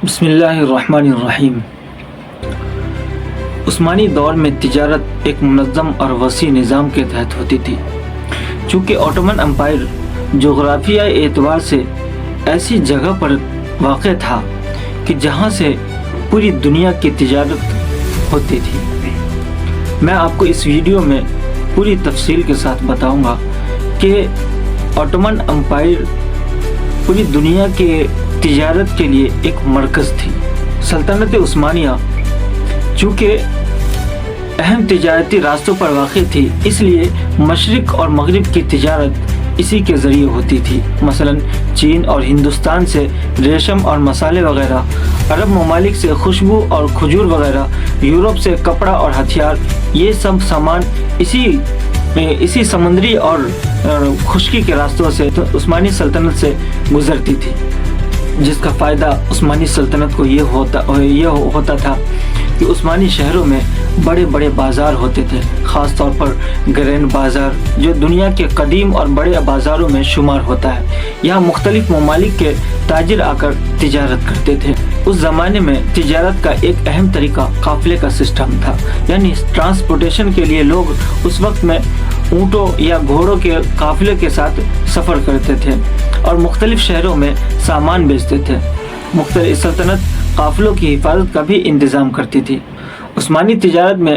بسم اللہ الرحمن الرحیم۔ عثمانی دور میں تجارت ایک منظم اور وسیع نظام کے تحت ہوتی تھی۔ چونکہ اوٹومن امپائر جغرافیائی اعتبار سے ایسی جگہ پر واقع تھا کہ جہاں سے پوری دنیا کی تجارت ہوتی تھی۔ میں آپ کو اس ویڈیو میں پوری تفصیل کے ساتھ بتاؤں گا کہ اوٹومن امپائر پوری دنیا کے تجارت کے لیے ایک مرکز تھی۔ سلطنت عثمانیہ چونکہ اہم تجارتی راستوں پر واقع تھی، اس لیے مشرق اور مغرب کی تجارت اسی کے ذریعے ہوتی تھی۔ مثلا چین اور ہندوستان سے ریشم اور مسالے وغیرہ، عرب ممالک سے خوشبو اور کھجور وغیرہ، یورپ سے کپڑا اور ہتھیار، یہ سب سامان اسی سمندری اور خشکی کے راستوں سے عثمانی سلطنت سے گزرتی تھی، جس کا فائدہ عثمانی سلطنت کو یہ ہوتا تھا کہ عثمانی شہروں میں بڑے بڑے بازار ہوتے تھے، خاص طور پر گرینڈ بازار، جو دنیا کے قدیم اور بڑے بازاروں میں شمار ہوتا ہے۔ یہاں مختلف ممالک کے تاجر آ کر تجارت کرتے تھے۔ اس زمانے میں تجارت کا ایک اہم طریقہ قافلے کا سسٹم تھا، یعنی ٹرانسپورٹیشن کے لیے لوگ اس وقت میں اونٹوں یا گھوڑوں کے قافلے کے ساتھ سفر کرتے تھے اور مختلف شہروں میں سامان بیچتے تھے۔ مختلف سلطنت قافلوں کی حفاظت کا بھی انتظام کرتی تھی۔ عثمانی تجارت میں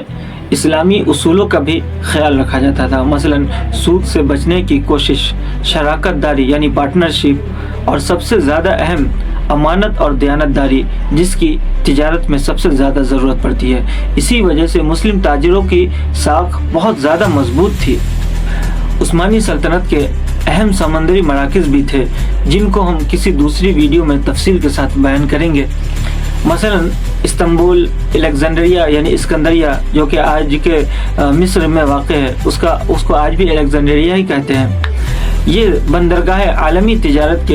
اسلامی اصولوں کا بھی خیال رکھا جاتا تھا، مثلا سود سے بچنے کی کوشش، شراکت داری یعنی پارٹنرشپ، اور سب سے زیادہ اہم امانت اور دیانت داری، جس کی تجارت میں سب سے زیادہ ضرورت پڑتی ہے۔ اسی وجہ سے مسلم تاجروں کی ساکھ بہت زیادہ مضبوط تھی۔ عثمانی سلطنت کے اہم سمندری مراکز بھی تھے، جن کو ہم کسی دوسری ویڈیو میں تفصیل کے ساتھ بیان کریں گے۔ مثلا استنبول، الیگزینڈریا یعنی اسکندریہ، جو کہ آج کے مصر میں واقع ہے، اس کو آج بھی الیگزینڈریا ہی کہتے ہیں۔ یہ بندرگاہ عالمی تجارت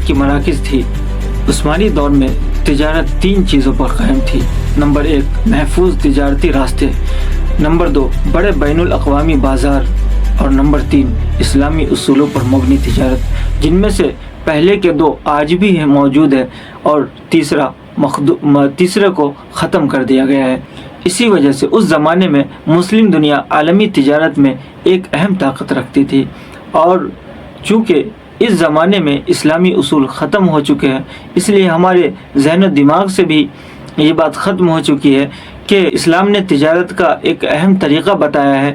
کی مراکز تھی۔ عثمانی دور میں تجارت 3 چیزوں پر قائم تھی۔ نمبر 1 محفوظ تجارتی راستے، نمبر 2 بڑے بین الاقوامی بازار، اور نمبر 3 اسلامی اصولوں پر مبنی تجارت، جن میں سے پہلے کے 2 آج بھی موجود ہے اور تیسرے کو ختم کر دیا گیا ہے۔ اسی وجہ سے اس زمانے میں مسلم دنیا عالمی تجارت میں ایک اہم طاقت رکھتی تھی، اور چونکہ اس زمانے میں اسلامی اصول ختم ہو چکے ہیں، اس لیے ہمارے ذہن و دماغ سے بھی یہ بات ختم ہو چکی ہے کہ اسلام نے تجارت کا ایک اہم طریقہ بتایا ہے